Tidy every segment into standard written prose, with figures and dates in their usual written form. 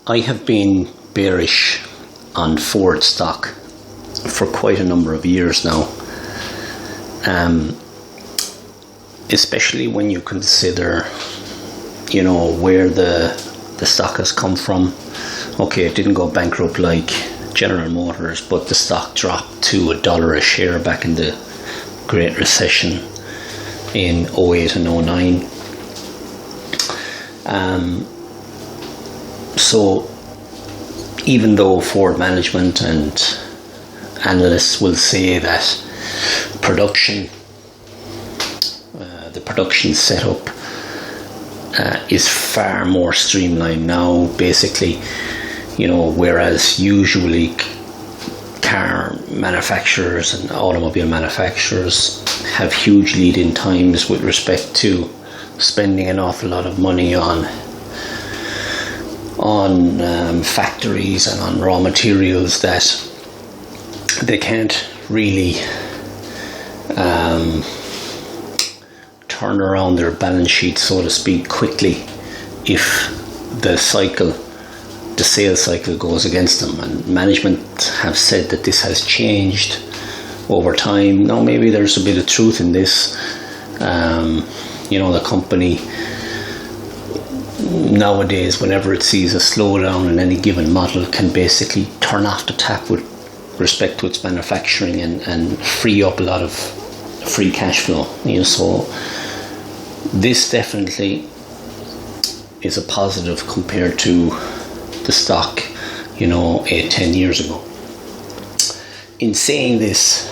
I have been bearish on Ford stock for quite a number of years now, especially when you consider, where the stock has come from. Okay, it didn't go bankrupt like General Motors, but the stock dropped to $1 a share back in the Great Recession in 08 and 09. So even though Ford management and analysts will say that the production setup is far more streamlined now, basically, whereas usually car manufacturers and automobile manufacturers have huge lead-in times with respect to spending an awful lot of money on factories and on raw materials, that they can't really turn around their balance sheet, so to speak, quickly if the sales cycle goes against them. And management have said that this has changed over time. Now maybe there's a bit of truth in this. The company nowadays, whenever it sees a slowdown in any given model, can basically turn off the tap with respect to its manufacturing and free up a lot of free cash flow. So this definitely is a positive compared to the stock 8-10 years ago. In saying this,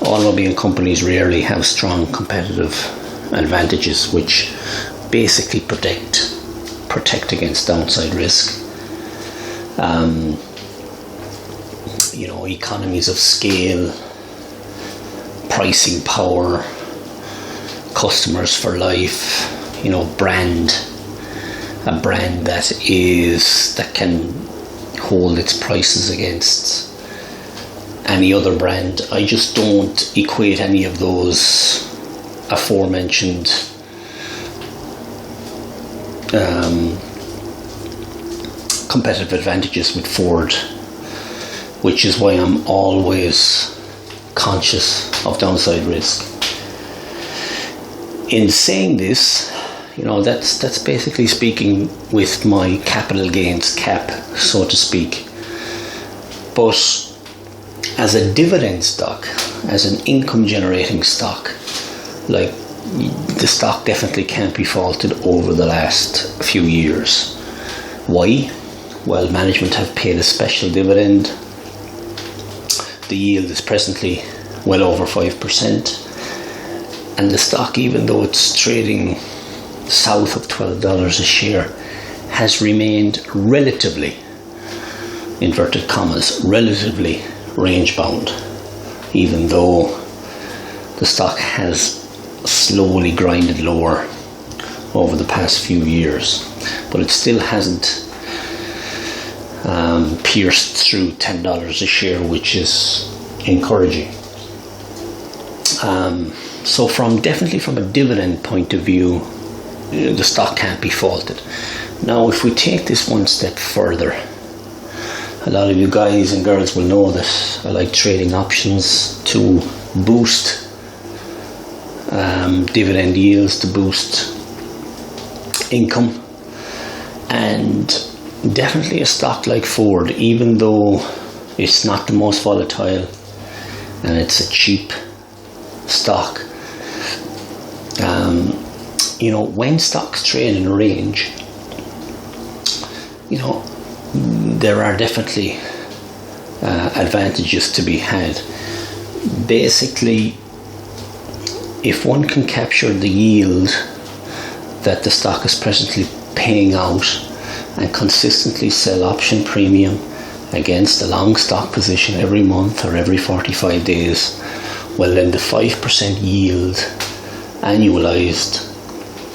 automobile companies rarely have strong competitive advantages which basically protect against downside risk. Economies of scale, pricing power, customers for life, a brand that can hold its prices against any other brand. I just don't equate any of those aforementioned competitive advantages with Ford, which is why I'm always conscious of downside risk. In saying this, that's basically speaking with my capital gains cap, so to speak. But as a dividend stock, as an income generating stock, like, the stock definitely can't be faulted over the last few years. Why? Well, management have paid a special dividend. The yield is presently well over 5%, and the stock, even though it's trading south of $12 a share, has remained relatively, inverted commas, relatively range bound, even though the stock has slowly grinded lower over the past few years, but it still hasn't pierced through $10 a share, which is encouraging. So definitely from a dividend point of view, the stock can't be faulted. Now, if we take this one step further, a lot of you guys and girls will know that I like trading options to boost dividend yields, to boost income. And definitely a stock like Ford, even though it's not the most volatile and it's a cheap stock, when stocks trade in a range, there are definitely advantages to be had. Basically, if one can capture the yield that the stock is presently paying out and consistently sell option premium against a long stock position every month or every 45 days, well, then the 5% yield annualized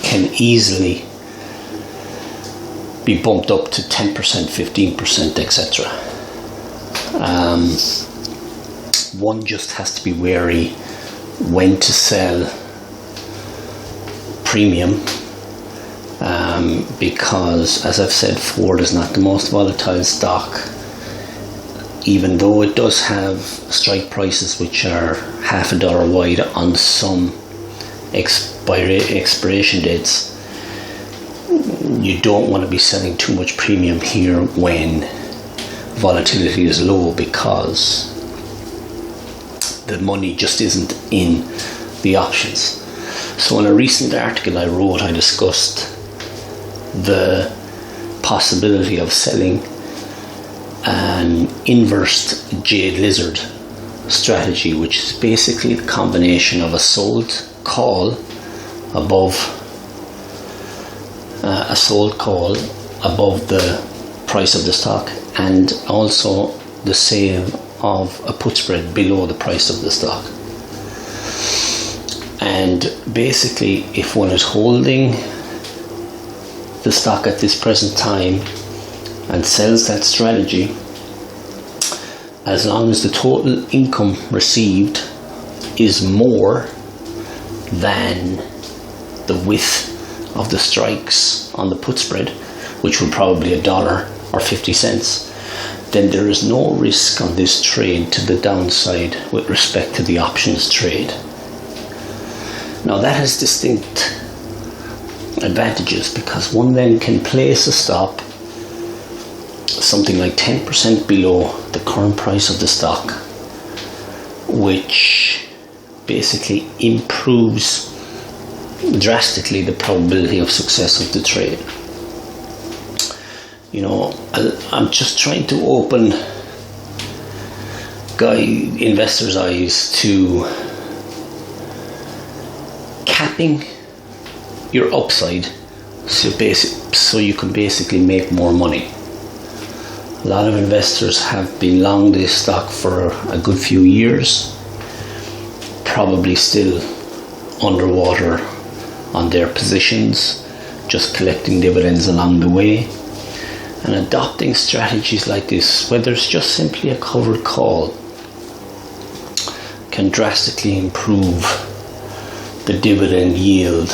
can easily be bumped up to 10%, 15%, etc. One just has to be wary when to sell premium because, as I've said, Ford is not the most volatile stock, even though it does have strike prices which are $0.50 wide on some expiration dates. You don't want to be selling too much premium here when volatility is low, because the money just isn't in the options. So in a recent article I wrote, I discussed the possibility of selling an inversed jade lizard strategy, which is basically the combination of a sold call above the price of the stock, and also the sale of a put spread below the price of the stock. And basically, if one is holding the stock at this present time and sells that strategy, as long as the total income received is more than the width of the strikes on the put spread, which will probably $1 or 50 cents, then there is no risk on this trade to the downside with respect to the options trade. Now that has distinct advantages, because one then can place a stop something like 10% below the current price of the stock, which basically improves drastically the probability of success of the trade. You know, I'm just trying to open investors' eyes to capping your upside so you can basically make more money. A lot of investors have been long this stock for a good few years, probably still underwater on their positions, just collecting dividends along the way. And adopting strategies like this, whether it's just simply a covered call, can drastically improve the dividend yield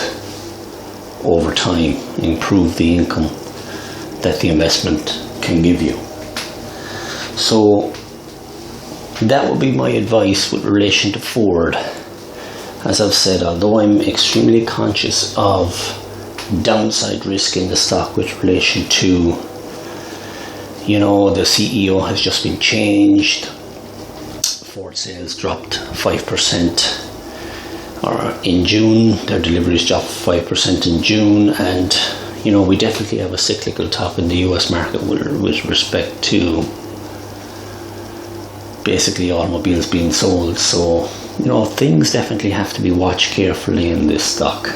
over time, improve the income that the investment can give you. So that would be my advice with relation to Ford. As I've said, although I'm extremely conscious of downside risk in the stock with relation to, you know, the CEO has just been changed, Ford sales dropped 5% or in June, their deliveries dropped 5% in June, and you know, we definitely have a cyclical top in the US market with respect to basically automobiles being sold. So, you know, things definitely have to be watched carefully in this stock.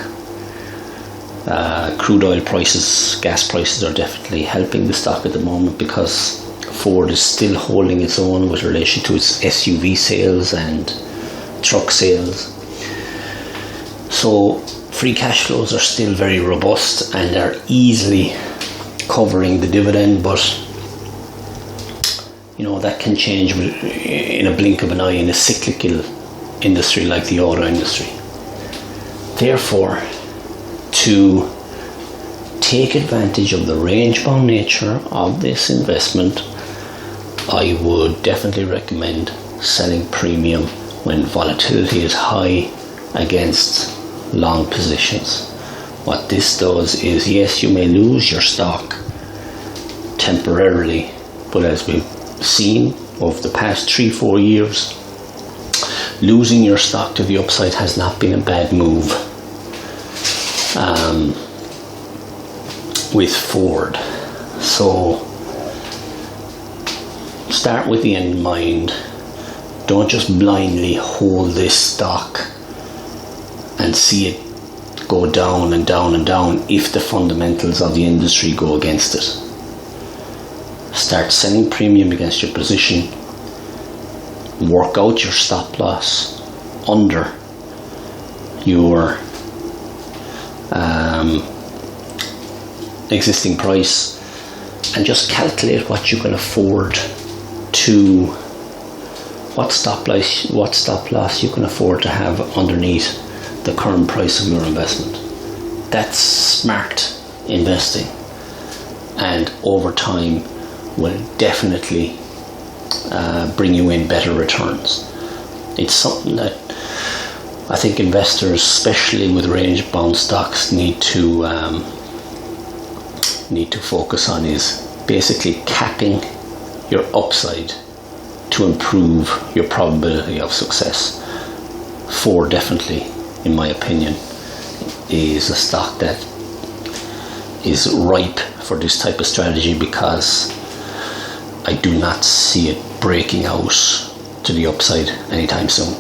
Crude oil prices, gas prices are definitely helping the stock at the moment, because Ford is still holding its own with relation to its SUV sales and truck sales. So free cash flows are still very robust and are easily covering the dividend, but you know, that can change in a blink of an eye in a cyclical industry like the auto industry. Therefore, to take advantage of the range-bound nature of this investment, I would definitely recommend selling premium when volatility is high against long positions. What this does is, yes, you may lose your stock temporarily, but as we've seen over the past 3-4 years, losing your stock to the upside has not been a bad move with Ford. So start with the end in mind. Don't just blindly hold this stock and see it go down and down and down if the fundamentals of the industry go against it. Start selling premium against your position. Work out your stop loss under your existing price, and just calculate what you can afford to, what stop loss you can afford to have underneath the current price of your investment. That's smart investing, and over time will definitely bring you in better returns. It's something that I think investors, especially with range bound stocks, need to focus on, is basically capping your upside to improve your probability of success. 4 definitely, in my opinion, is a stock that is ripe for this type of strategy, because I do not see it breaking out to the upside anytime soon.